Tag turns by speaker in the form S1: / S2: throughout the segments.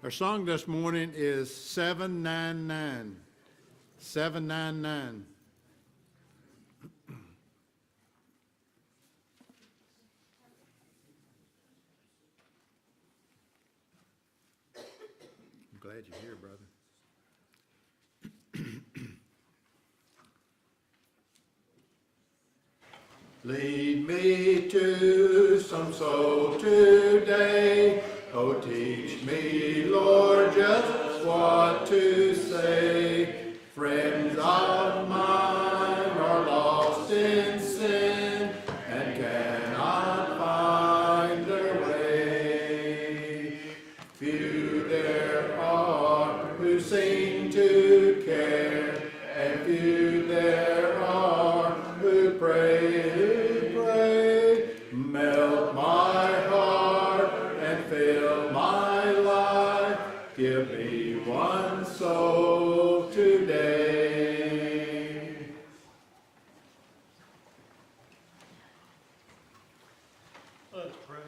S1: Our song this morning is 799. 799. I'm glad you're here, brother. Lead me to some soul today. Oh, teach me, Lord, just what to say. Friends of mine are lost in sin and cannot find their way. Few there are who seem to care, and few there are who pray. Melt my heart and fill my life. Give me one soul today.
S2: Let's pray.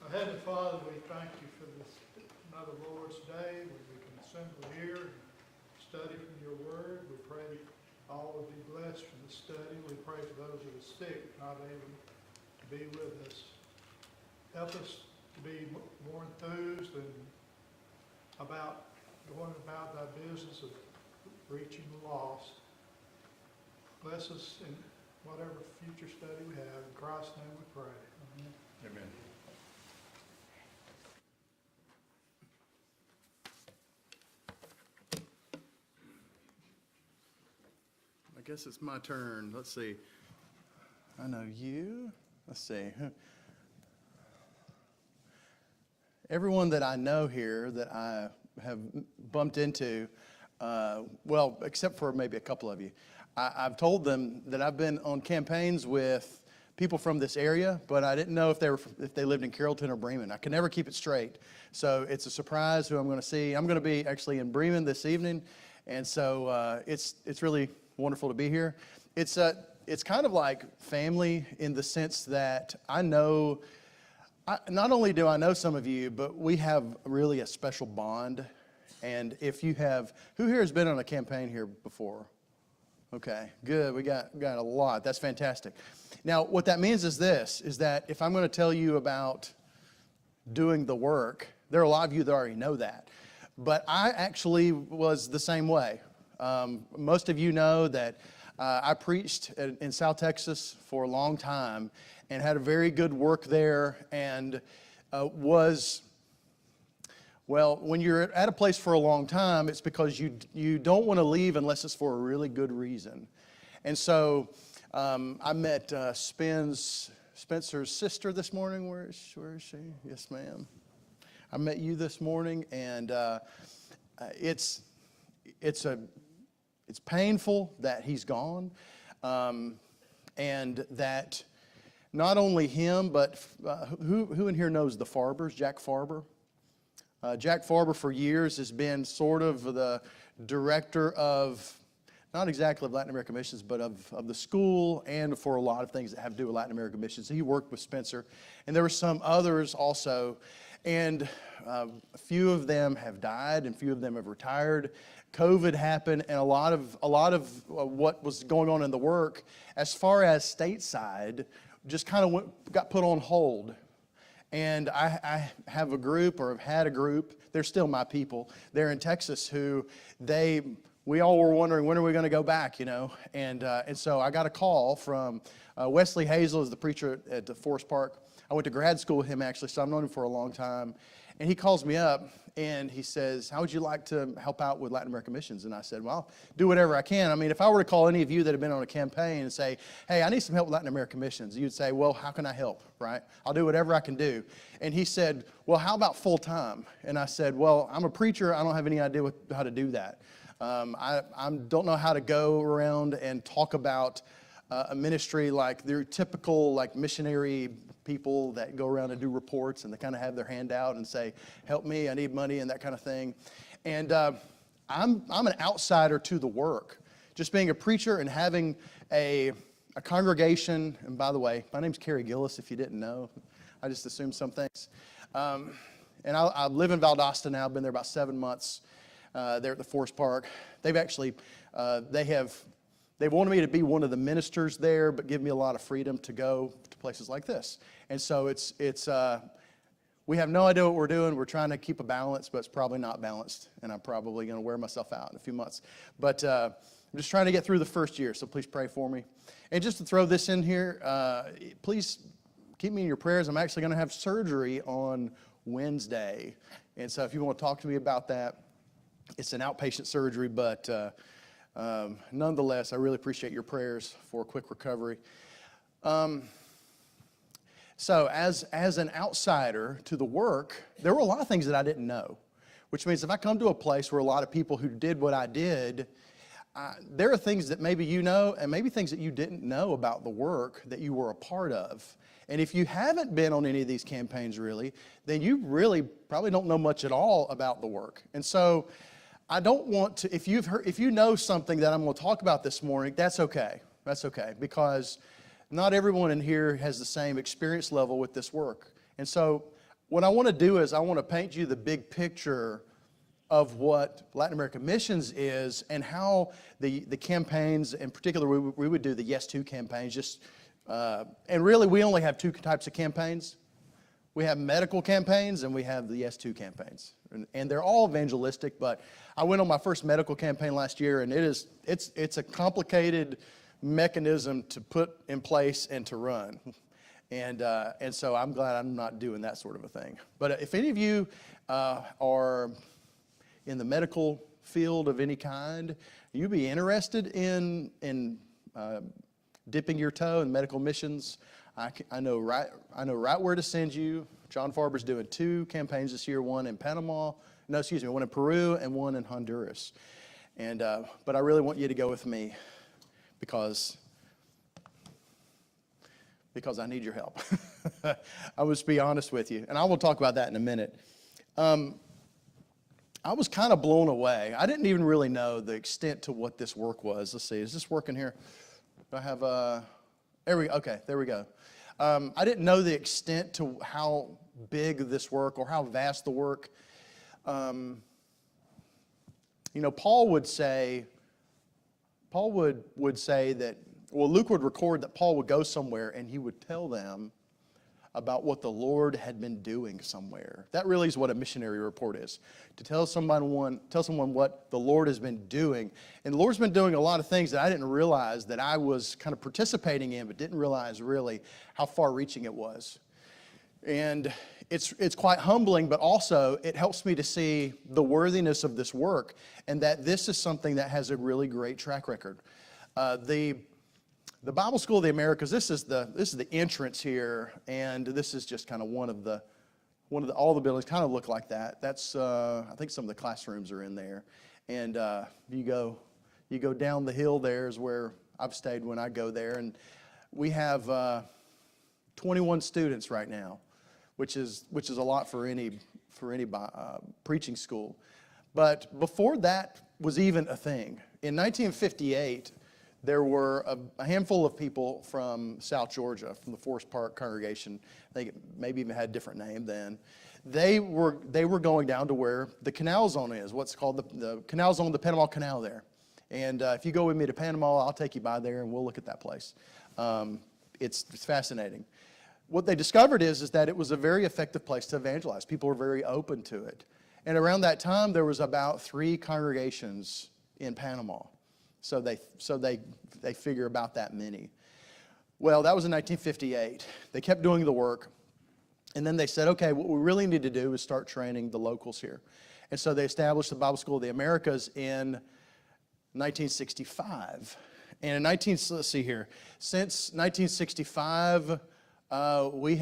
S2: Our Heavenly Father, we thank you for this another Lord's Day where we can assemble here and study from your word. We pray all will be blessed from the study. We pray for those who are sick, not able to be with us. Help us to be more enthused and about going about thy business of reaching the lost. Bless us in whatever future study we have. In Christ's name we pray. Amen.
S1: Amen.
S3: I guess it's my turn. Let's see. I know you. Let's see. Everyone that I know here that I have bumped into, well, except for maybe a couple of you, I've told them that I've been on campaigns with people from this area, but I didn't know if they lived in Carrollton or Bremen. I could never keep it straight. So it's a surprise who I'm going to see. I'm going to be actually in Bremen this evening, and so it's really wonderful to be here. It's kind of like family in the sense that not only do I know some of you, but we have really a special bond. And if you have, who here has been on a campaign here before? Okay, good. We got a lot. That's fantastic. Now, what that means is this, is that if I'm going to tell you about doing the work, there are a lot of you that already know that. But I actually was the same way. Most of you know that I preached in South Texas for a long time and had a very good work there and when you're at a place for a long time, it's because you don't want to leave unless it's for a really good reason. And so I met Spencer's sister this morning. Where is she? Yes, ma'am. I met you this morning, and it's painful that he's gone, and that not only him, but who in here knows the Farbers, Jack Farber? Jack Farber for years has been sort of the director of, not exactly of Latin American missions, but of the school and for a lot of things that have to do with Latin American missions. He worked with Spencer, and there were some others also, and a few of them have died and few of them have retired. COVID happened, and a lot of what was going on in the work, as far as stateside, just kind of got put on hold. And I have a group, or have had a group, they're still my people, they're in Texas, who we all were wondering, when are we going to go back, And so I got a call from Wesley Hazel, is the preacher at the Forest Park. I went to grad school with him, actually, so I've known him for a long time. And he calls me up, and he says, how would you like to help out with Latin American missions? And I said, well, I'll do whatever I can. I mean, if I were to call any of you that have been on a campaign and say, hey, I need some help with Latin American missions, you'd say, well, how can I help, right? I'll do whatever I can do. And he said, well, how about full time? And I said, well, I'm a preacher. I don't have any idea how to do that. I don't know how to go around and talk about a ministry like their typical missionary people that go around and do reports, and they kind of have their hand out and say, help me, I need money, and that kind of thing. And I'm an outsider to the work. Just being a preacher and having a congregation, and by the way, my name's Kerry Gillis, if you didn't know. I just assumed some things. And I live in Valdosta now. I've been there about 7 months. There at the Forest Park. They've actually, they wanted me to be one of the ministers there, but give me a lot of freedom to go to places like this. And so we have no idea what we're doing. We're trying to keep a balance, but it's probably not balanced, and I'm probably going to wear myself out in a few months. But I'm just trying to get through the first year, so please pray for me. And just to throw this in here, please keep me in your prayers. I'm actually going to have surgery on Wednesday, and so if you want to talk to me about that, it's an outpatient surgery, but nonetheless, I really appreciate your prayers for a quick recovery. So as an outsider to the work, there were a lot of things that I didn't know, which means if I come to a place where a lot of people who did what I did, there are things that maybe you know and maybe things that you didn't know about the work that you were a part of. And if you haven't been on any of these campaigns really, then you really probably don't know much at all about the work. And so I don't want to, if you know something that I'm going to talk about this morning, that's okay. That's okay, because not everyone in here has the same experience level with this work. And so what I want to do is I want to paint you the big picture of what Latin American missions is and how the campaigns, in particular, we would do the Yes To campaigns, and really we only have two types of campaigns. We have medical campaigns and we have the Yes To campaigns. And they're all evangelistic, but I went on my first medical campaign last year, and it's a complicated mechanism to put in place and to run. And so I'm glad I'm not doing that sort of a thing. But if any of you are in the medical field of any kind, you'd be interested in dipping your toe in medical missions, I know right where to send you. John Farber's doing 2 campaigns this year, one in one in Peru and one in Honduras. And but I really want you to go with me because I need your help. I will just be honest with you, and I will talk about that in a minute. I was kind of blown away. I didn't even really know the extent to what this work was. Let's see, is this working here? Do I have there we go. I didn't know the extent to how big this work or how vast the work. Paul would say that, Luke would record that Paul would go somewhere and he would tell them about what the Lord had been doing somewhere. That really is what a missionary report is. To tell someone what the Lord has been doing. And the Lord's been doing a lot of things that I didn't realize that I was kind of participating in, but didn't realize really how far-reaching it was. And it's quite humbling, but also it helps me to see the worthiness of this work and that this is something that has a really great track record. The Bible School of the Americas, this is the entrance here, and this is just kind of one of the all the buildings kind of look like that. That's I think some of the classrooms are in there, and you go down the hill there is where I've stayed when I go there, and we have 21 students right now, which is a lot for any preaching school. But before that was even a thing, in 1958. There were a handful of people from South Georgia, from the Forest Park congregation. They maybe even had a different name then. They were going down to where the canal zone is, what's called the canal zone, the Panama Canal there. And if you go with me to Panama, I'll take you by there and we'll look at that place. It's fascinating. What they discovered is that it was a very effective place to evangelize. People were very open to it. And around that time, there was about 3 congregations in Panama. So they figure about that many. Well, that was in 1958. They kept doing the work. And then they said, okay, what we really need to do is start training the locals here. And so they established the Bible School of the Americas in 1965. And let's see here, since 1965, we've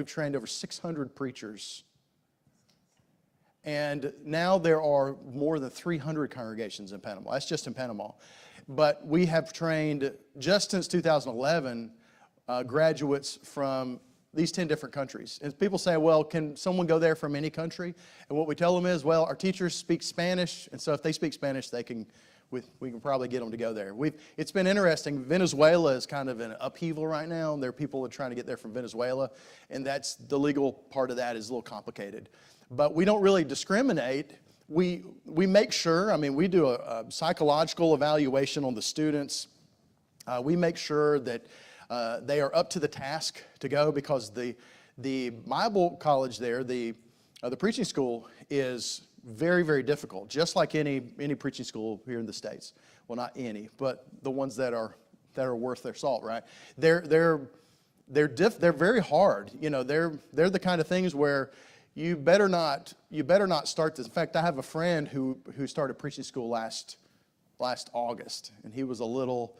S3: trained over 600 preachers. And now there are more than 300 congregations in Panama. That's just in Panama. But we have trained, just since 2011, graduates from these 10 different countries. And people say, well, can someone go there from any country? And what we tell them is, well, our teachers speak Spanish, and so if they speak Spanish, we can probably get them to go there. It's been interesting. Venezuela is kind of in upheaval right now. There are people that are trying to get there from Venezuela, and that's the legal part of that is a little complicated. But we don't really discriminate. We make sure, we do a psychological evaluation on the students. We make sure that they are up to the task to go, because the Bible college there, the preaching school, is very, very difficult, just like any preaching school here in the States. Well, not any, but the ones that are worth their salt, right? They're very hard. They're the kind of things where you better not start this. In fact, I have a friend who started preaching school last August, and he was a little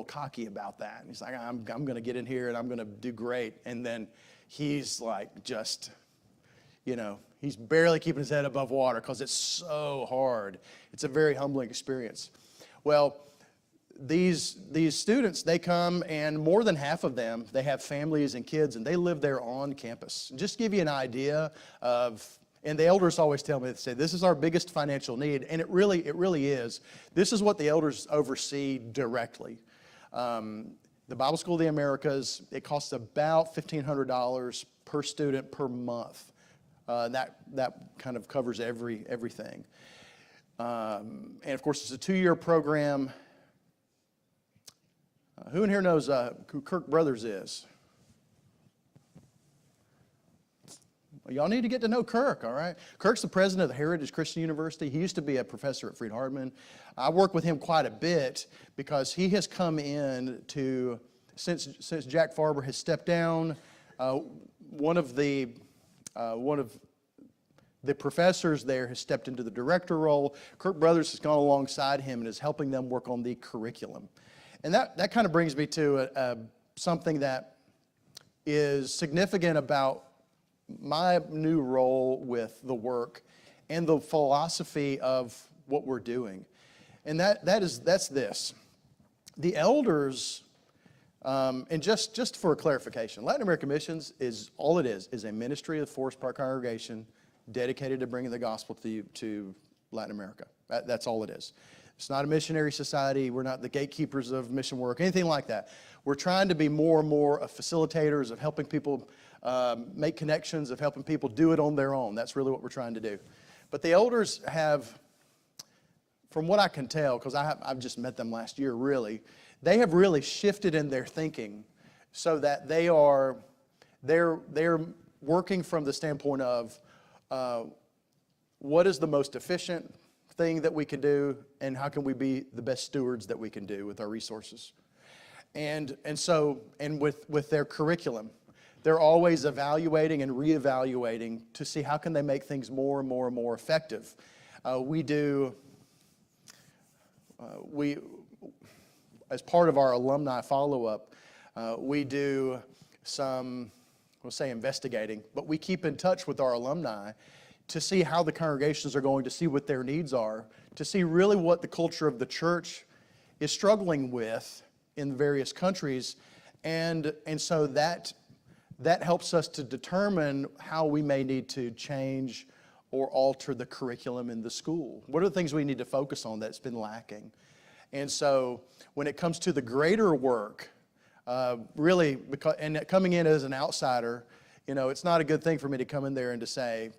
S3: cocky about that. And he's like, I'm going to get in here and I'm going to do great. And then he's like he's barely keeping his head above water because it's so hard. It's a very humbling experience. Well, these students, they come, and more than half of them, they have families and kids, and they live there on campus. Just to give you an idea of, and the elders always tell me, they say, this is our biggest financial need, and it really is. This is what the elders oversee directly. The Bible School of the Americas, it costs about $1,500 per student per month. That kind of covers everything. And of course, it's a 2-year program. Who in here knows who Kirk Brothers is? Well, y'all need to get to know Kirk, all right? Kirk's the president of the Heritage Christian University. He used to be a professor at Freed-Hardeman. I work with him quite a bit because he has come in to, since Jack Farber has stepped down, one of the professors there has stepped into the director role. Kirk Brothers has gone alongside him and is helping them work on the curriculum. And that kind of brings me to something that is significant about my new role with the work and the philosophy of what we're doing. And that's this. The elders, and just for clarification, Latin American Missions is all it is a ministry of the Forest Park congregation dedicated to bringing the gospel to Latin America. That's all it is. It's not a missionary society. We're not the gatekeepers of mission work, anything like that. We're trying to be more and more of facilitators of helping people make connections, of helping people do it on their own. That's really what we're trying to do. But the elders have, from what I can tell, because I've just met them last year, really, they have really shifted in their thinking so that they're working from the standpoint of what is the most efficient thing that we can do, and how can we be the best stewards that we can do with our resources. And with their curriculum, they're always evaluating and reevaluating to see how can they make things more and more and more effective. As part of our alumni follow-up, we do some, we'll say investigating, but we keep in touch with our alumni to see how the congregations are going, to see what their needs are, to see really what the culture of the church is struggling with in various countries. And so that helps us to determine how we may need to change or alter the curriculum in the school. What are the things we need to focus on that's been lacking? And so when it comes to the greater work, really, and coming in as an outsider, it's not a good thing for me to come in there and to say,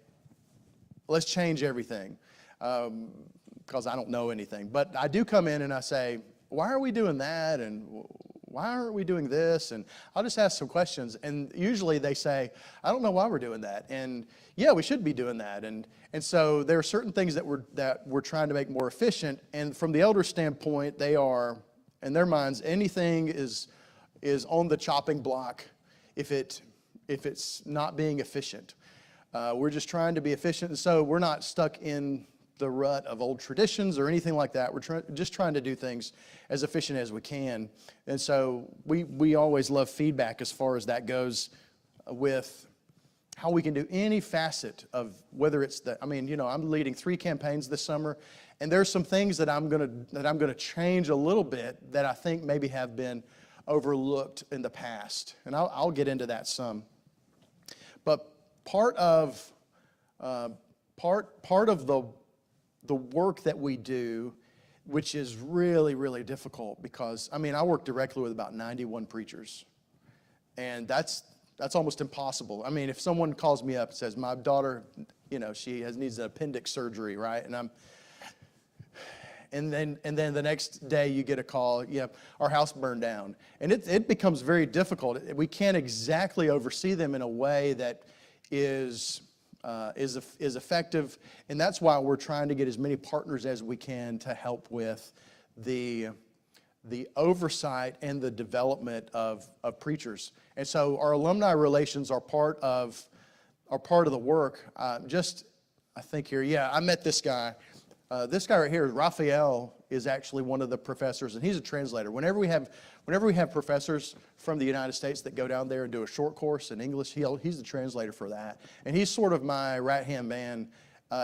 S3: let's change everything, because I don't know anything. But I do come in and I say, why are we doing that? And why aren't we doing this? And I'll just ask some questions. And usually they say, I don't know why we're doing that. And yeah, we should be doing that. And so there are certain things that we're trying to make more efficient. And from the elder standpoint, they are, in their minds, anything is on the chopping block if it's not being efficient. We're just trying to be efficient, and so we're not stuck in the rut of old traditions or anything like that. We're just trying to do things as efficient as we can. And so we always love feedback as far as that goes with how we can do any facet of whether it's I'm leading 3 campaigns this summer, and there's some things that I'm gonna change a little bit that I think maybe have been overlooked in the past. And I'll get into that some. But part of the work that we do, which is really, really difficult because, I mean, I work directly with about 91 preachers. And that's almost impossible. I mean, if someone calls me up and says, my daughter, she needs an appendix surgery, right? And then the next day you get a call, our house burned down. And it becomes very difficult. We can't exactly oversee them in a way that is effective. And that's why we're trying to get as many partners as we can to help with the oversight and the development of preachers. And so our alumni relations are part of the work. I think here, I met this guy. This guy right here, Raphael, is actually one of the professors, and he's a translator. Whenever we have professors from the United States that go down there and do a short course in English, he's the translator for that. And he's sort of my right-hand man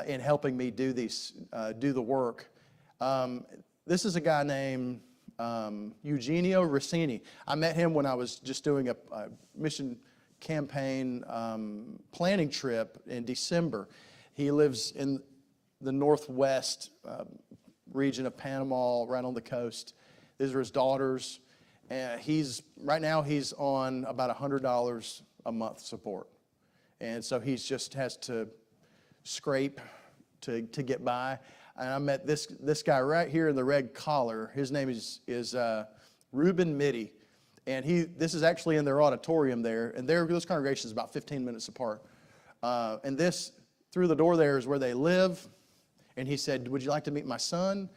S3: in helping me do the work. This is a guy named Eugenio Rossini. I met him when I was just doing a mission campaign planning trip in December. He lives in the northwest region of Panama, right on the coast. These are his daughters. And right now he's on about $100 a month support. And so he just has to scrape to get by. And I met this guy right here in the red collar. His name is Reuben Mitty. And this is actually in their auditorium there. And those congregations about 15 minutes apart. And this, through the door there, is where they live. And he said, would you like to meet my son? And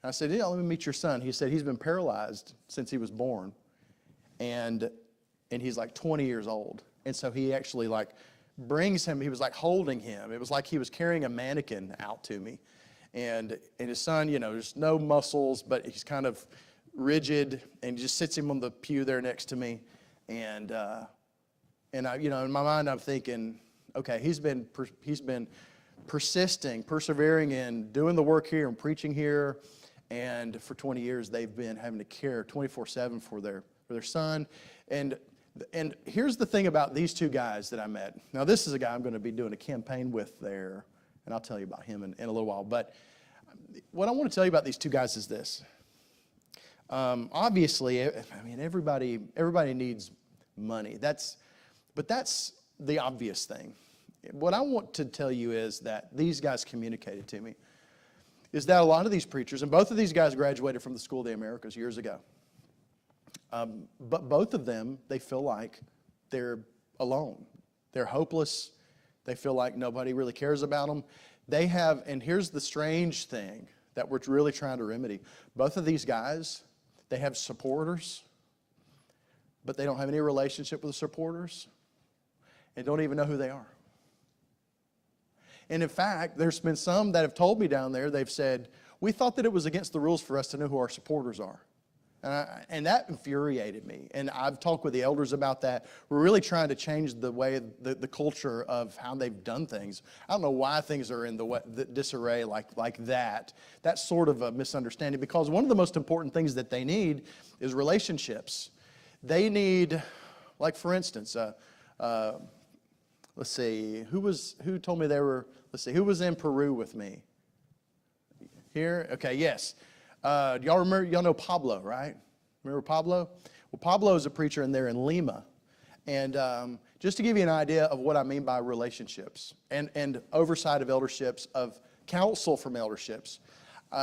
S3: I said, yeah, let me meet your son. He said he's been paralyzed since he was born. And he's like 20 years old. And so he actually brings him, he was holding him. It was like he was carrying a mannequin out to me. And his son, there's no muscles, but he's kind of rigid, and he just sits him on the pew there next to me. And I, in my mind, I'm thinking, okay, he's been persevering in doing the work here and preaching here. And for 20 years, they've been having to care 24/7 for their son. And here's the thing about these two guys that I met. Now, this is a guy I'm going to be doing a campaign with there, and I'll tell you about him in a little while. But what I want to tell you about these two guys is this. Obviously, everybody needs money. But that's the obvious thing. What I want to tell you is that these guys communicated to me is that a lot of these preachers, and both of these guys graduated from the School of the Americas years ago, but both of them, they feel like they're alone. They're hopeless. They feel like nobody really cares about them. And here's the strange thing that we're really trying to remedy. Both of these guys, they have supporters, but they don't have any relationship with the supporters and don't even know who they are. And in fact, there's been some that have told me down there, they've said, we thought that it was against the rules for us to know who our supporters are. And that infuriated me. And I've talked with the elders about that. We're really trying to change the way, the culture of how they've done things. I don't know why things are in the disarray like that. That's sort of a misunderstanding, because one of the most important things that they need is relationships. They need, like for instance, let's see, who told me who was in Peru with me? Here? Okay, yes. Y'all know Pablo, right? Remember Pablo? Well, Pablo is a preacher in there in Lima. And just to give you an idea of what I mean by relationships and oversight of elderships, of counsel from elderships,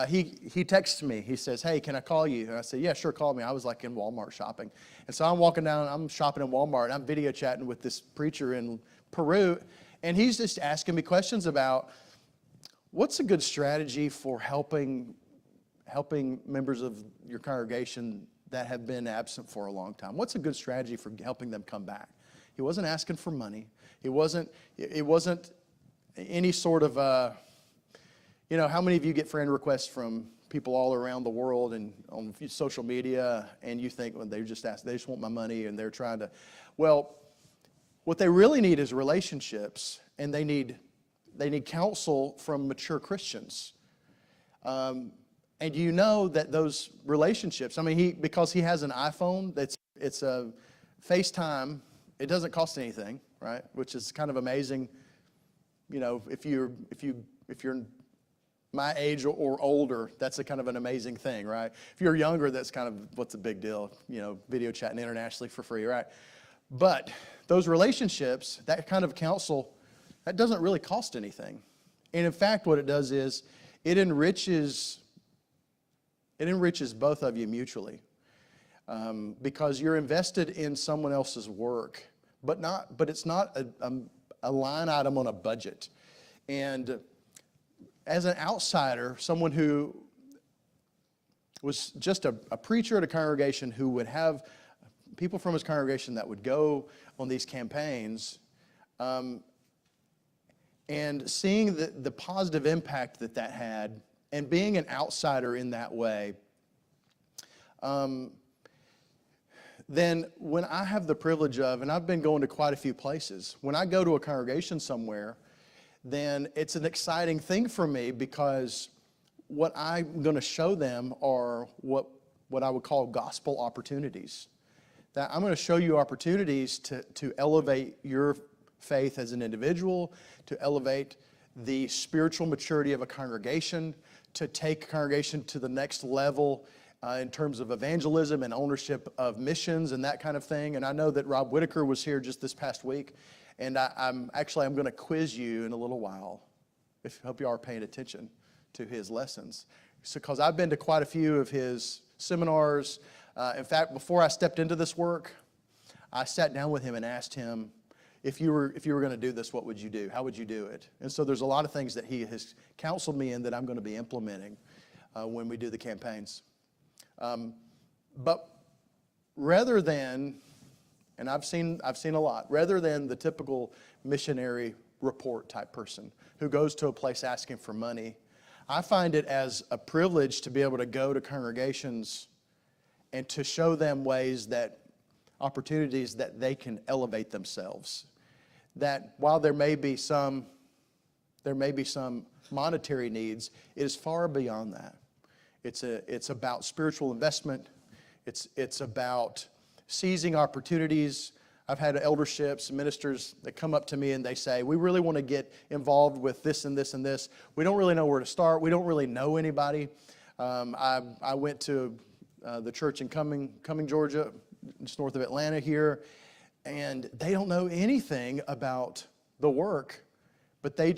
S3: he texts me. He says, hey, can I call you? And I said, yeah, sure, call me. I was in Walmart shopping. And so I'm shopping in Walmart, and I'm video chatting with this preacher in Peru, and he's just asking me questions about what's a good strategy for helping members of your congregation that have been absent for a long time. What's a good strategy for helping them come back? He wasn't asking for money. It wasn't any sort of, how many of you get friend requests from people all around the world and on social media, and you think, well, they just want my money, and they're trying to, well, what they really need is relationships, and they need counsel from mature Christians. And you know that those relationships, because he has an iPhone, it's a FaceTime, it doesn't cost anything, right? Which is kind of amazing. If you're my age or older, that's a kind of an amazing thing, right? If you're younger, that's kind of, what's a big deal? Video chatting internationally for free, right? But those relationships, that kind of counsel, that doesn't really cost anything. And in fact, what it does is it enriches both of you mutually, because you're invested in someone else's work, but it's not a line item on a budget. And as an outsider, someone who was just a preacher at a congregation who would have people from his congregation that would go on these campaigns, and seeing the positive impact that had, and being an outsider in that way, then when I have the privilege of, and I've been going to quite a few places, when I go to a congregation somewhere, then it's an exciting thing for me, because what I'm going to show them are what I would call gospel opportunities. That I'm going to show you opportunities to elevate your faith as an individual, to elevate the spiritual maturity of a congregation, to take a congregation to the next level in terms of evangelism and ownership of missions and that kind of thing. And I know that Rob Whitaker was here just this past week, and I'm going to quiz you in a little while. I hope you are paying attention to his lessons. Because I've been to quite a few of his seminars. In fact, before I stepped into this work, I sat down with him and asked him, if you were going to do this, what would you do? How would you do it? And so there's a lot of things that he has counseled me in that I'm going to be implementing when we do the campaigns. But rather than, and I've seen a lot, rather than the typical missionary report type person who goes to a place asking for money, I find it as a privilege to be able to go to congregations and to show them opportunities that they can elevate themselves. That while there may be some monetary needs, it is far beyond that. It's about spiritual investment. It's about seizing opportunities. I've had elderships, ministers that come up to me and they say, we really want to get involved with this and this and this. We don't really know where to start. We don't really know anybody. I went to the church in Cumming, Georgia, just north of Atlanta here, and they don't know anything about the work, but they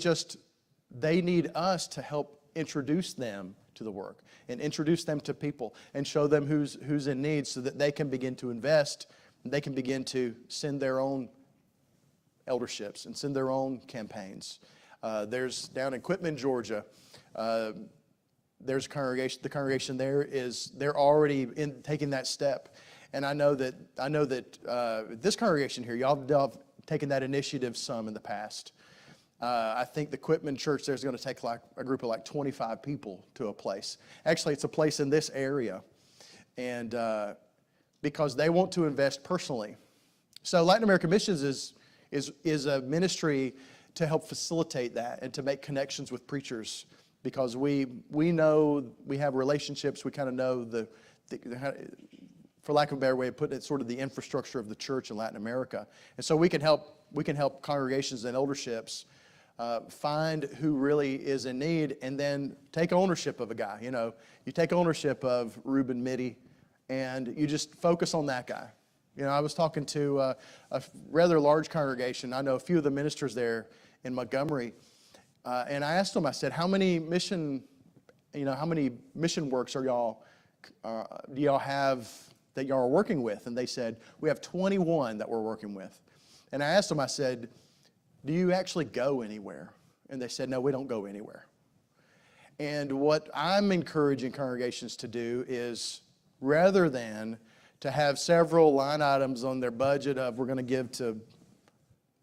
S3: need us to help introduce them to the work and introduce them to people and show them who's in need, so that they can begin to invest. They can begin to send their own elderships and send their own campaigns. There's down in Quitman, Georgia, there's a congregation. The congregation there they're already taking that step, and I know that this congregation here, y'all have taken that initiative some in the past. I think the Quitman Church there's going to take like a group of 25 people to a place. Actually, it's a place in this area, and because they want to invest personally. So Latin American Missions is a ministry to help facilitate that and to make connections with preachers, because we know, we have relationships, we kind of know for lack of a better way of putting it, sort of the infrastructure of the church in Latin America. And so we can help congregations and elderships find who really is in need, and then take ownership of a guy. You take ownership of Reuben Mitty, and you just focus on that guy. I was talking to a rather large congregation. I know a few of the ministers there in Montgomery, and I asked them. I said, "How many mission works do y'all have that y'all are working with?" And they said, "We have 21 that we're working with." And I asked them. I said, "Do you actually go anywhere?" And they said, "No, we don't go anywhere." And what I'm encouraging congregations to do is, rather than to have several line items on their budget of we're going to give to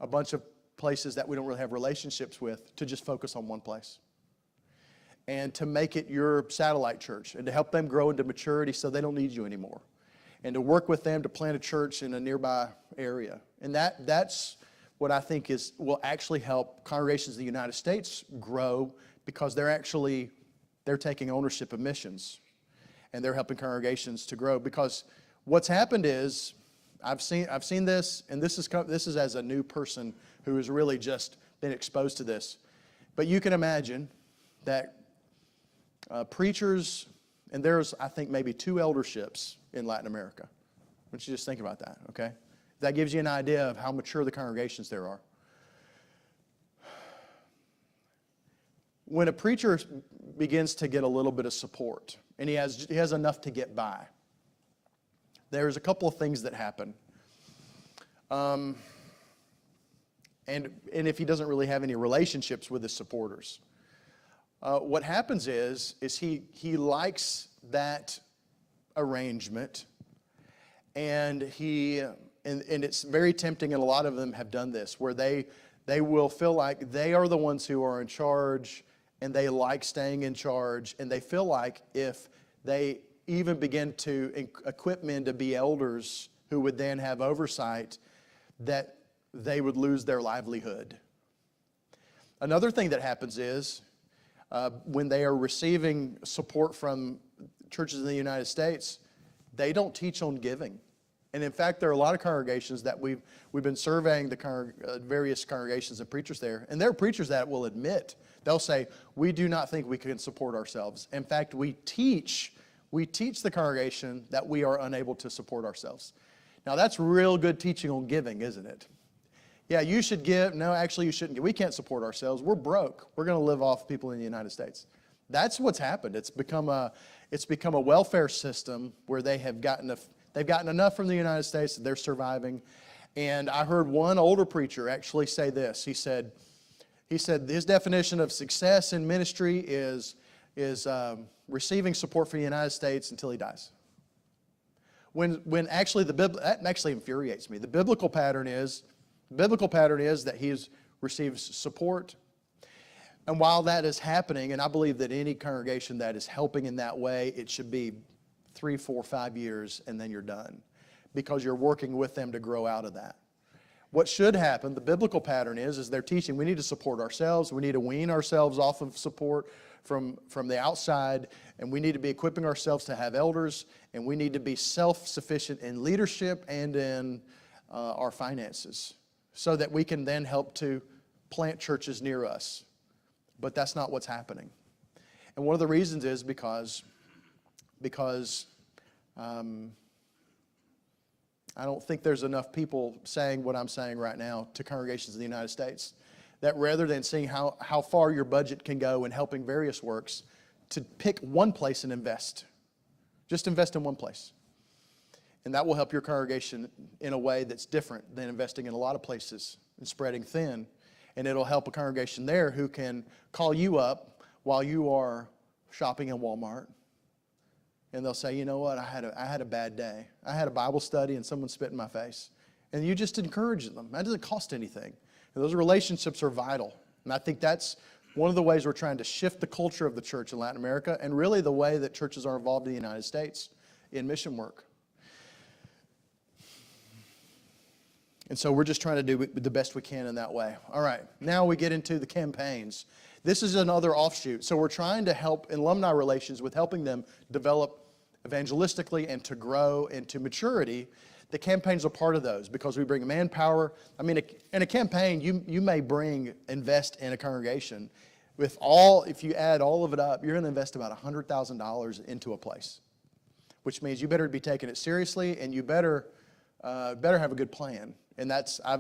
S3: a bunch of places that we don't really have relationships with, to just focus on one place. And to make it your satellite church, and to help them grow into maturity so they don't need you anymore. And to work with them to plant a church in a nearby area. And that's what I think will actually help congregations in the United States grow, because they're taking ownership of missions. And they're helping congregations to grow. Because what's happened is, I've seen this, and this is as a new person who has really just been exposed to this. But you can imagine that preachers, and there's, I think, maybe 2 elderships in Latin America. Why don't you just think about that, okay? That gives you an idea of how mature the congregations there are. When a preacher begins to get a little bit of support, and he has enough to get by, there's a couple of things that happen. And if he doesn't really have any relationships with his supporters, what happens is he likes that arrangement, and it's very tempting, and a lot of them have done this, where they will feel like they are the ones who are in charge, and they like staying in charge, and they feel like if they even begin to equip men to be elders who would then have oversight, that they would lose their livelihood. Another thing that happens is when they are receiving support from churches in the United States, they don't teach on giving. And in fact, there are a lot of congregations that we've been surveying the various congregations and preachers there, and there are preachers that will admit, they'll say, we do not think we can support ourselves. In fact, we teach the congregation that we are unable to support ourselves. Now that's real good teaching on giving, isn't it? Yeah, you should give. No, actually you shouldn't give. We can't support ourselves. We're broke. We're going to live off people in the United States. That's what's happened. It's become a welfare system where they've gotten enough from the United States that they're surviving. And I heard one older preacher actually say this. He said his definition of success in ministry is receiving support from the United States until he dies. When actually that actually infuriates me. The biblical pattern is that he receives support. And while that is happening, and I believe that any congregation that is helping in that way, it should be 3, 4, 5 years, and then you're done, because you're working with them to grow out of that. What should happen, the biblical pattern is they're teaching we need to support ourselves, we need to wean ourselves off of support from the outside, and we need to be equipping ourselves to have elders, and we need to be self-sufficient in leadership and in our finances, so that we can then help to plant churches near us. But that's not what's happening. And one of the reasons is because I don't think there's enough people saying what I'm saying right now to congregations in the United States, that rather than seeing how far your budget can go in helping various works, to pick one place and invest. Just invest in one place. And that will help your congregation in a way that's different than investing in a lot of places and spreading thin. And it'll help a congregation there who can call you up while you are shopping in Walmart. And they'll say, you know what, I had a bad day. I had a Bible study and someone spit in my face. And you just encourage them. That doesn't cost anything. And those relationships are vital. And I think that's one of the ways we're trying to shift the culture of the church in Latin America, and really the way that churches are involved in the United States in mission work. And so we're just trying to do the best we can in that way. All right, now we get into the campaigns. This is another offshoot. So we're trying to help alumni relations with helping them develop evangelistically and to grow into maturity. The campaigns are part of those because we bring manpower. I mean, in a campaign, you may invest in a congregation. If you add all of it up, you're going to invest about $100,000 into a place, which means you better be taking it seriously, and you better have a good plan. And I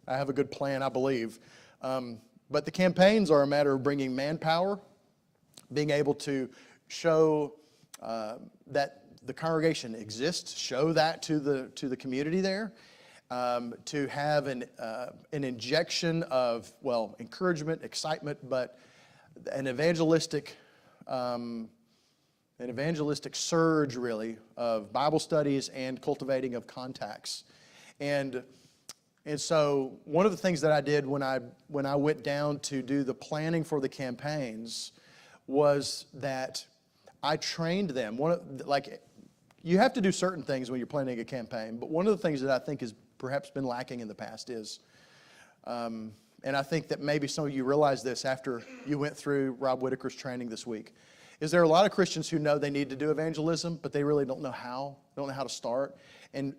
S3: have a good plan, I believe. But the campaigns are a matter of bringing manpower, being able to show that the congregation exists, show that to the community there, to have an injection of, encouragement, excitement, but an evangelistic surge, really, of Bible studies and cultivating of contacts. And so one of the things that I did when I went down to do the planning for the campaigns was that I trained them. You have to do certain things when you're planning a campaign, but one of the things that I think has perhaps been lacking in the past is, and I think that maybe some of you realize this after you went through Rob Whitaker's training this week, is there are a lot of Christians who know they need to do evangelism, but they really don't know how to start. And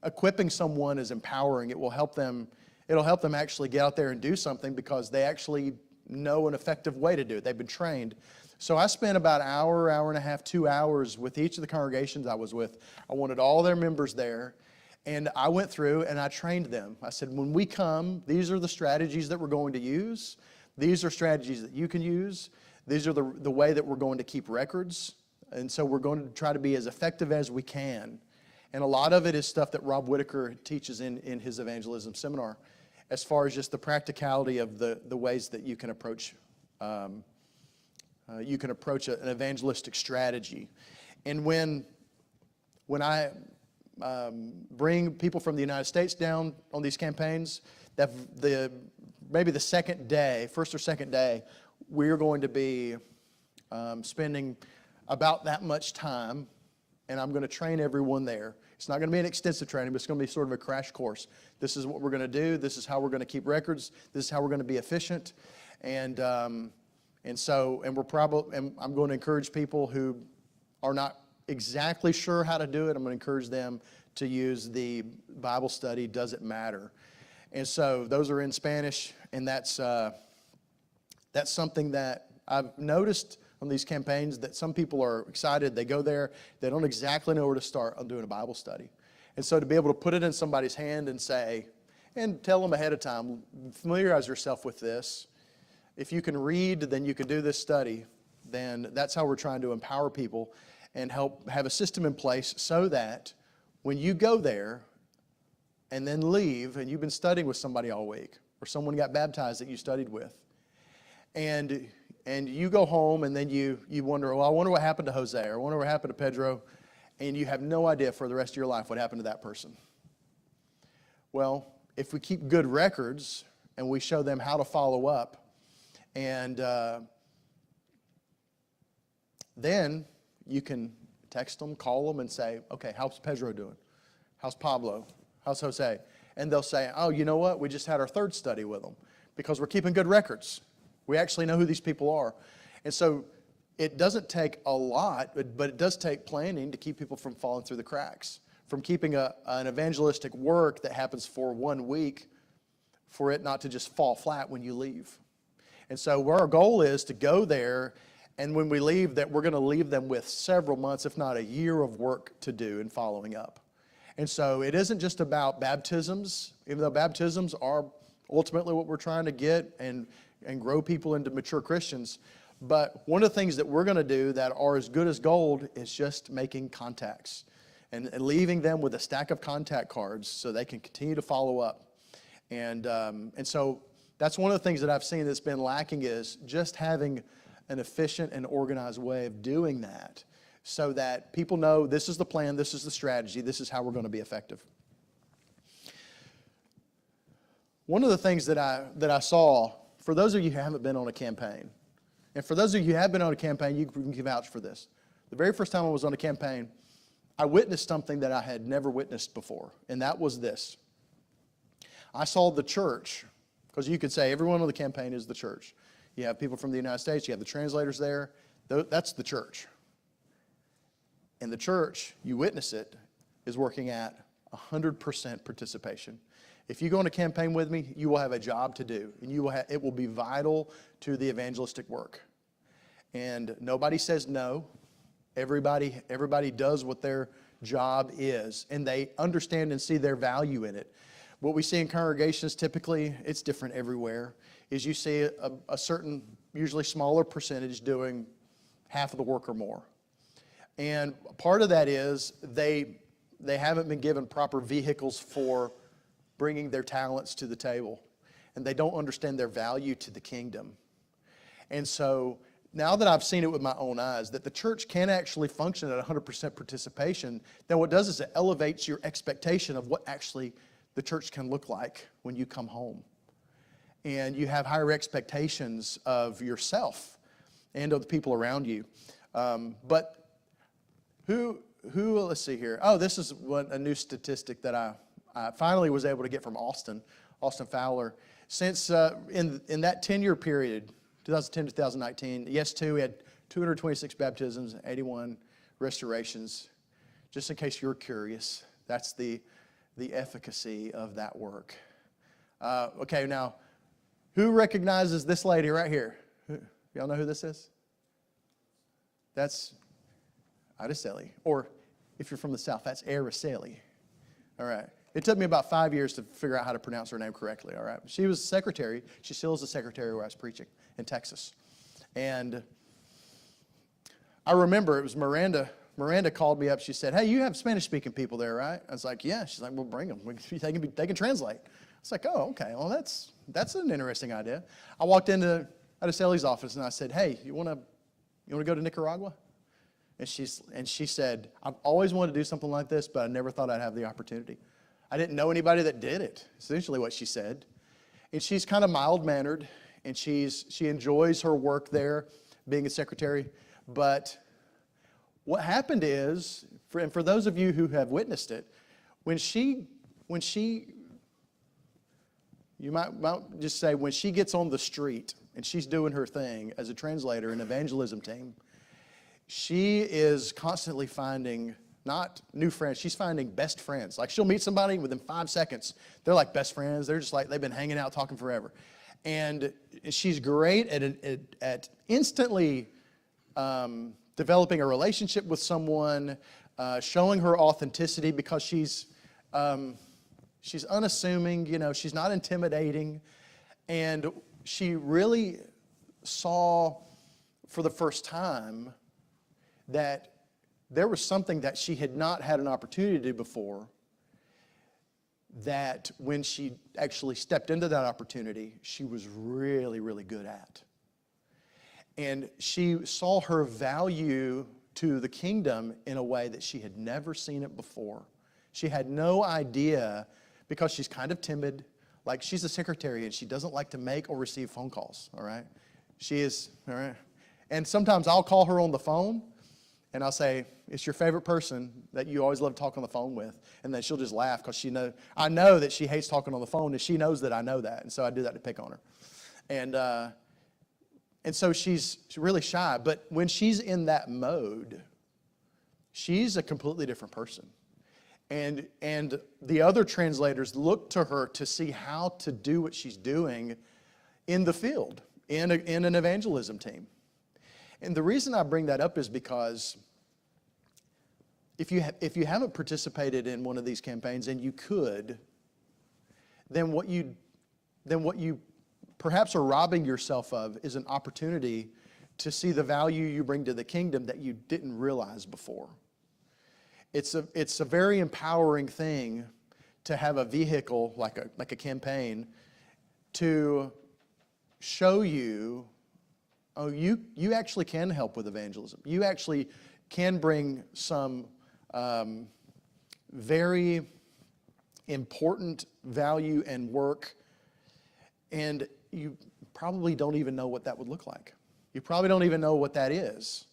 S3: equipping someone is empowering. It'll help them actually get out there and do something because they actually know an effective way to do it. They've been trained. So I spent about an hour, hour and a half, 2 hours with each of the congregations I was with. I wanted all their members there. And I went through and I trained them. I said, when we come, these are the strategies that we're going to use. These are strategies that you can use. These are the way that we're going to keep records. And so we're going to try to be as effective as we can. And a lot of it is stuff that Rob Whitaker teaches in his evangelism seminar, as far as just the practicality of the ways that you can approach an evangelistic strategy. And when I bring people from the United States down on these campaigns, maybe the second day, first or second day, we're going to be spending about that much time, and I'm going to train everyone there. It's not going to be an extensive training, but it's going to be sort of a crash course. This is what we're going to do. This is how we're going to keep records. This is how we're going to be efficient. And I'm going to encourage people who are not exactly sure how to do it. I'm going to encourage them to use the Bible study, Does It Matter? And so those are in Spanish, and that's something that I've noticed on these campaigns, that some people are excited. They go there, they don't exactly know where to start on doing a Bible study. And so to be able to put it in somebody's hand and say, and tell them ahead of time, familiarize yourself with this. If you can read, then you can do this study. Then that's how we're trying to empower people and help have a system in place so that when you go there and then leave, and you've been studying with somebody all week, or someone got baptized that you studied with, and you go home and then you wonder, well, I wonder what happened to Jose, or I wonder what happened to Pedro, and you have no idea for the rest of your life what happened to that person. Well, if we keep good records and we show them how to follow up, and then you can text them, call them, and say, okay, how's Pedro doing? How's Pablo? How's Jose? And they'll say, oh, you know what? We just had our third study with them because we're keeping good records. We actually know who these people are. And so it doesn't take a lot, but it does take planning to keep people from falling through the cracks, from keeping an evangelistic work that happens for 1 week, for it not to just fall flat when you leave. And so our goal is to go there, and when we leave, that we're going to leave them with several months, if not a year of work to do in following up. And so it isn't just about baptisms, even though baptisms are ultimately what we're trying to get and grow people into mature Christians. But one of the things that we're going to do that are as good as gold is just making contacts and leaving them with a stack of contact cards so they can continue to follow up. And so that's one of the things that I've seen that's been lacking, is just having an efficient and organized way of doing that so that people know this is the plan, this is the strategy, this is how we're going to be effective. One of the things that I saw, for those of you who haven't been on a campaign, and for those of you who have been on a campaign, you can vouch for this. The very first time I was on a campaign, I witnessed something that I had never witnessed before, and that was this. I saw the church, because you could say everyone on the campaign is the church. You have people from the United States, you have the translators there. That's the church. And the church, you witness it, is working at 100% participation. If you go on a campaign with me, you will have a job to do, and it will be vital to the evangelistic work. And nobody says no. Everybody does what their job is, and they understand and see their value in it. What we see in congregations typically, it's different everywhere, is you see a certain, usually smaller percentage doing half of the work or more. And part of that is they haven't been given proper vehicles for bringing their talents to the table, and they don't understand their value to the kingdom. And so now that I've seen it with my own eyes, that the church can actually function at 100% participation, then what it does is it elevates your expectation of what actually the church can look like when you come home. And you have higher expectations of yourself and of the people around you. But let's see here. Oh, this is a new statistic that I finally was able to get from Austin Fowler. Since in that 10-year period, 2010 to 2019, yes, we had 226 baptisms, 81 restorations. Just in case you're curious, that's the efficacy of that work. Okay, now, who recognizes this lady right here? Y'all know who this is? That's Araceli. Or if you're from the South, that's Araceli. All right. It took me about 5 years to figure out how to pronounce her name correctly, all right? She was a secretary. She still is a secretary where I was preaching in Texas. And I remember it was Miranda. Miranda called me up. She said, hey, you have Spanish-speaking people there, right? I was like, yeah. She's like, well, bring them. They can translate. I was like, oh, okay. Well, that's an interesting idea. I walked into Araceli's office, and I said, hey, you want to go to Nicaragua? And she said, I've always wanted to do something like this, but I never thought I'd have the opportunity. I didn't know anybody that did it, essentially what she said. And she's kind of mild-mannered, and she enjoys her work there, being a secretary. But what happened is, and for those of you who have witnessed it, when she you might just say, when she gets on the street and she's doing her thing as a translator in an evangelism team, she is constantly finding not new friends, she's finding best friends. Like she'll meet somebody within 5 seconds, they're like best friends. They're just like, they've been hanging out talking forever. And she's great at instantly developing a relationship with someone, showing her authenticity because she's unassuming, she's not intimidating. And she really saw for the first time that there was something that she had not had an opportunity to do before, that when she actually stepped into that opportunity, she was really, really good at. And she saw her value to the kingdom in a way that she had never seen it before. She had no idea, because she's kind of timid, like she's a secretary and she doesn't like to make or receive phone calls, all right? She is, all right? And sometimes I'll call her on the phone, and I'll say, it's your favorite person that you always love to talk on the phone with. And then she'll just laugh because I know that she hates talking on the phone, and she knows that I know that. And so I do that to pick on her. And so she's really shy. But when she's in that mode, she's a completely different person. And the other translators look to her to see how to do what she's doing in the field, in an evangelism team. And the reason I bring that up is because if you haven't participated in one of these campaigns, and you could, then what you perhaps are robbing yourself of is an opportunity to see the value you bring to the kingdom that you didn't realize before. It's a very empowering thing to have a vehicle like a campaign to show you, oh, you actually can help with evangelism. You actually can bring some very important value and work, and you probably don't even know what that would look like. You probably don't even know what that is.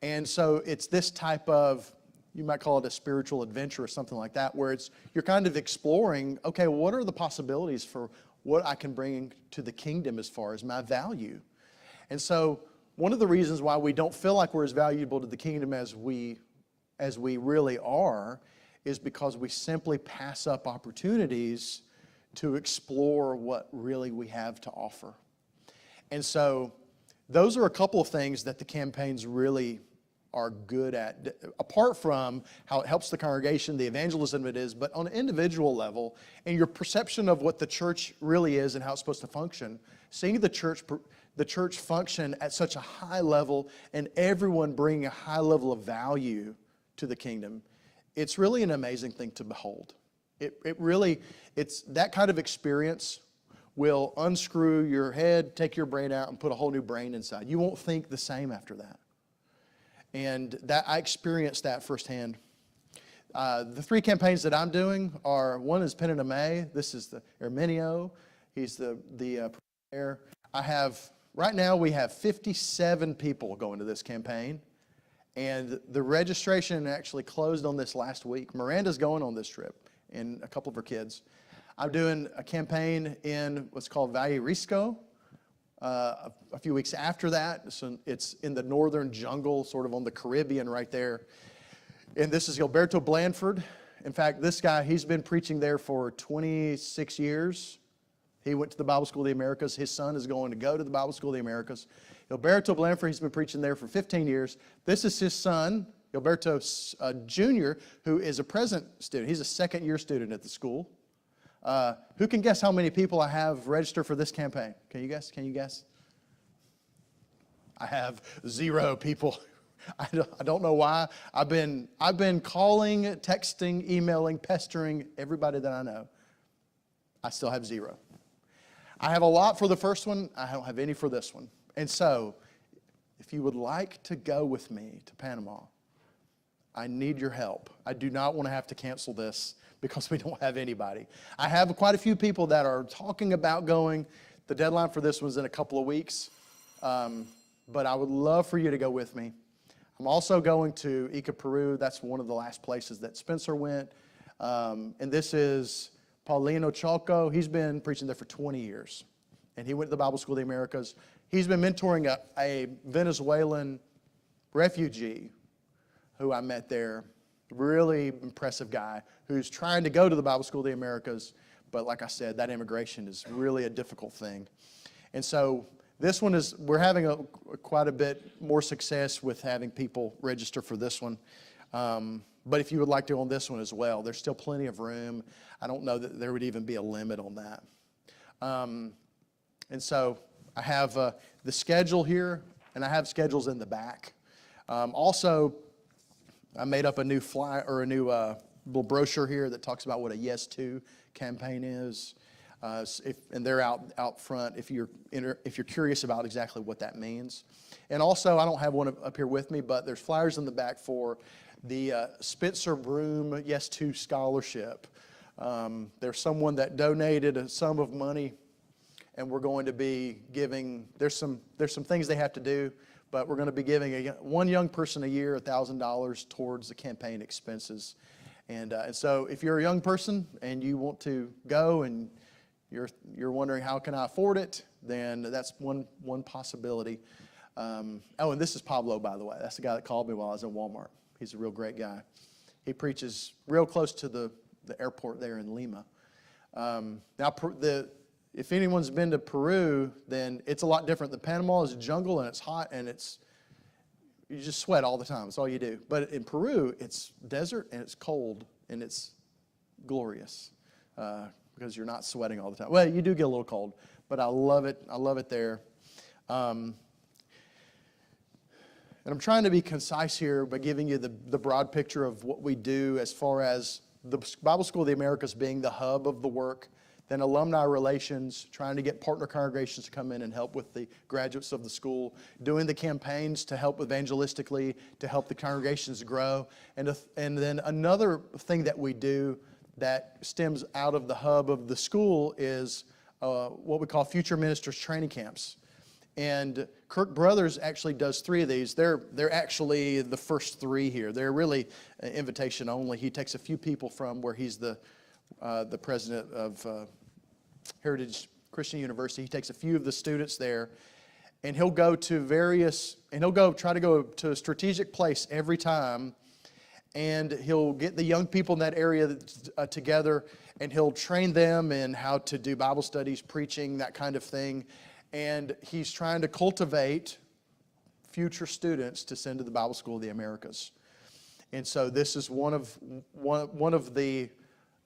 S3: And so it's this type of, you might call it a spiritual adventure or something like that, where you're kind of exploring, okay, what are the possibilities for what I can bring to the kingdom as far as my value? And so one of the reasons why we don't feel like we're as valuable to the kingdom as we really are is because we simply pass up opportunities to explore what really we have to offer. And so those are a couple of things that the campaigns really are good at, apart from how it helps the congregation, the evangelism it is, but on an individual level, and your perception of what the church really is and how it's supposed to function, seeing the church function at such a high level and everyone bringing a high level of value to the kingdom, it's really an amazing thing to behold. It's that kind of experience will unscrew your head, take your brain out, and put a whole new brain inside. You won't think the same after that. And I experienced that firsthand. The three campaigns that I'm doing are, one is Penina May. This is the Herminio. He's the premier. Right now we have 57 people going to this campaign. And the registration actually closed on this last week. Miranda's going on this trip, and a couple of her kids. I'm doing a campaign in what's called Valle Risco. A few weeks after that, so it's in the northern jungle, sort of on the Caribbean right there. And this is Gilberto Blandford. In fact, this guy, he's been preaching there for 26 years. He went to the Bible School of the Americas. His son is going to go to the Bible School of the Americas. Gilberto Blanford, he's been preaching there for 15 years. This is his son, Gilberto Jr., who is a present student. He's a second-year student at the school. Who can guess how many people I have registered for this campaign? Can you guess? Can you guess? I have 0 people. I don't know why. I've been calling, texting, emailing, pestering everybody that I know. I still have 0. I have a lot for the first one. I don't have any for this one. And so, if you would like to go with me to Panama, I need your help. I do not want to have to cancel this because we don't have anybody. I have quite a few people that are talking about going. The deadline for this one's in a couple of weeks. But I would love for you to go with me. I'm also going to Ica, Peru. That's one of the last places that Spencer went. And this is Paulino Chalco. He's been preaching there for 20 years. And he went to the Bible School of the Americas. He's been mentoring a Venezuelan refugee who I met there. Really impressive guy who's trying to go to the Bible School of the Americas. But like I said, that immigration is really a difficult thing. And so this one is, we're having quite a bit more success with having people register for this one. But if you would like to on this one as well, there's still plenty of room. I don't know that there would even be a limit on that. And so I have the schedule here, and I have schedules in the back. Also, I made up a new flyer or a new little brochure here that talks about what a Yes To campaign is. And they're out front if you're curious about exactly what that means. And also, I don't have one up here with me, but there's flyers in the back for the Spencer Broom Yes To Scholarship. There's someone that donated a sum of money, and we're going to be giving. There's some things they have to do, but we're going to be giving one young person a year $1,000 towards the campaign expenses. And so, if you're a young person and you want to go and you're wondering how can I afford it, then that's one possibility. And this is Pablo, by the way. That's the guy that called me while I was in Walmart. He's a real great guy. He preaches real close to the airport there in Lima. If anyone's been to Peru, then it's a lot different. The Panama is a jungle and it's hot and you just sweat all the time. That's all you do. But in Peru, it's desert and it's cold and it's glorious. Because you're not sweating all the time. Well, you do get a little cold, but I love it. I love it there. And I'm trying to be concise here by giving you the broad picture of what we do as far as the Bible School of the Americas being the hub of the work, then alumni relations, trying to get partner congregations to come in and help with the graduates of the school, doing the campaigns to help evangelistically, to help the congregations grow. And then another thing that we do that stems out of the hub of the school is what we call Future Ministers Training Camps. And Kirk Brothers actually does 3 of these. They're actually the first 3 here. They're really invitation only. He takes a few people from where he's the president of Heritage Christian University. He takes a few of the students there, and he'll go to try to go to a strategic place every time. And he'll get the young people in that area together, and he'll train them in how to do Bible studies, preaching, that kind of thing. And he's trying to cultivate future students to send to the Bible School of the Americas. And so this is one of the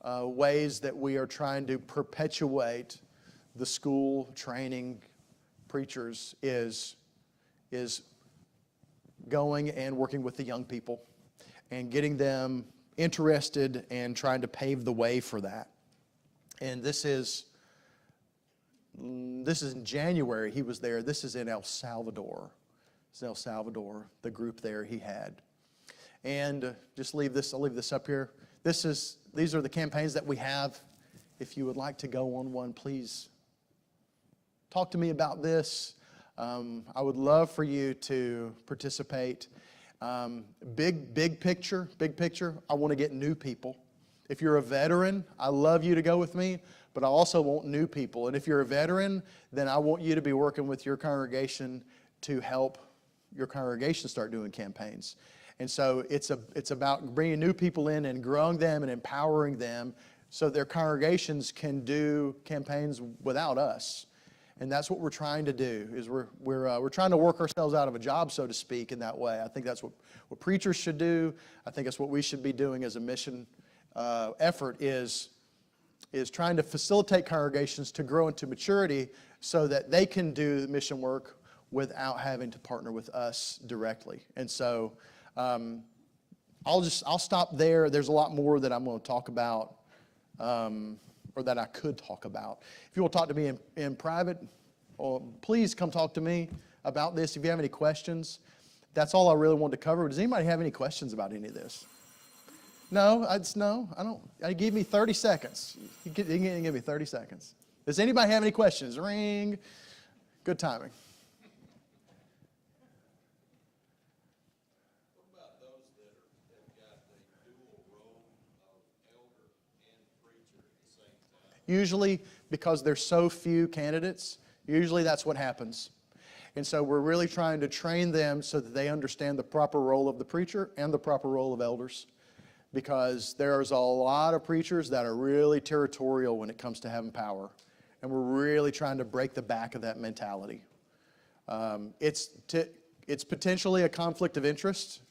S3: ways that we are trying to perpetuate the school training preachers is going and working with the young people and getting them interested and trying to pave the way for that. And this is in January he was there. This is in El Salvador. It's in El Salvador, the group there he had. And I'll leave this up here. These are the campaigns that we have. If you would like to go on one, please talk to me about this. I would love for you to participate. Big picture, I want to get new people. If you're a veteran, I love you to go with me, but I also want new people. And if you're a veteran, then I want you to be working with your congregation to help your congregation start doing campaigns. And so it's about bringing new people in and growing them and empowering them so their congregations can do campaigns without us. And that's what we're trying to do, is we're trying to work ourselves out of a job, so to speak, in that way. I think that's what preachers should do. I think that's what we should be doing as a mission effort, is trying to facilitate congregations to grow into maturity so that they can do mission work without having to partner with us directly. And so I'll stop there. There's a lot more that I'm going to talk about, or that I could talk about. If you will talk to me in private, please come talk to me about this. If you have any questions, that's all I really wanted to cover. Does anybody have any questions about any of this? No, I don't. I give me 30 seconds. You can give me 30 seconds. Does anybody have any questions? Ring. Good timing.
S4: What about those that have got the dual role of elder and preacher at the same time?
S3: Usually, because there's so few candidates, usually that's what happens. And so we're really trying to train them so that they understand the proper role of the preacher and the proper role of elders. Because there's a lot of preachers that are really territorial when it comes to having power. And we're really trying to break the back of that mentality. It's potentially a conflict of interest,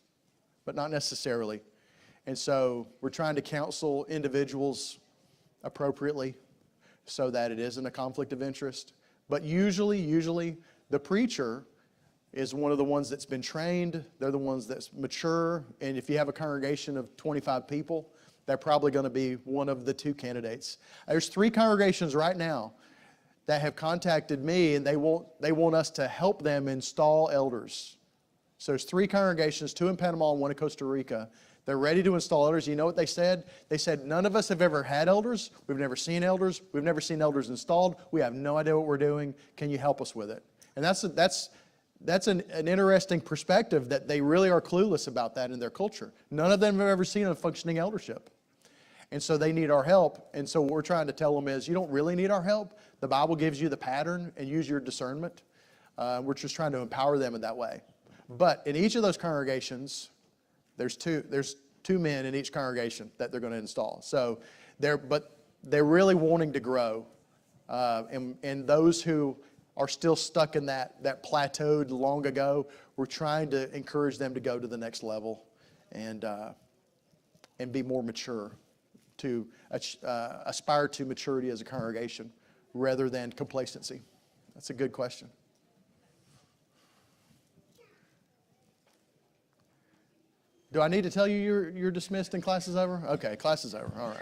S3: but not necessarily. And so we're trying to counsel individuals appropriately so that it isn't a conflict of interest. But usually the preacher is one of the ones that's been trained. They're the ones that's mature. And if you have a congregation of 25 people, they're probably going to be one of the two candidates. There's 3 congregations right now that have contacted me, and they want us to help them install elders. So there's 3 congregations, 2 in Panama and 1 in Costa Rica. They're ready to install elders. You know what they said? They said, none of us have ever had elders. We've never seen elders. We've never seen elders installed. We have no idea what we're doing. Can you help us with it? And that's an interesting perspective, that they really are clueless about that in their culture. None of them have ever seen a functioning eldership. And so they need our help. And so what we're trying to tell them is, you don't really need our help. The Bible gives you the pattern, and use your discernment. We're just trying to empower them in that way. But in each of those congregations, there's two men in each congregation that they're going to install. So they're really wanting to grow. And those who are still stuck in that plateaued long ago, we're trying to encourage them to go to the next level and be more mature, to aspire to maturity as a congregation rather than complacency. That's a good question. Do I need to tell you you're dismissed and class is over? Okay, class is over. All right.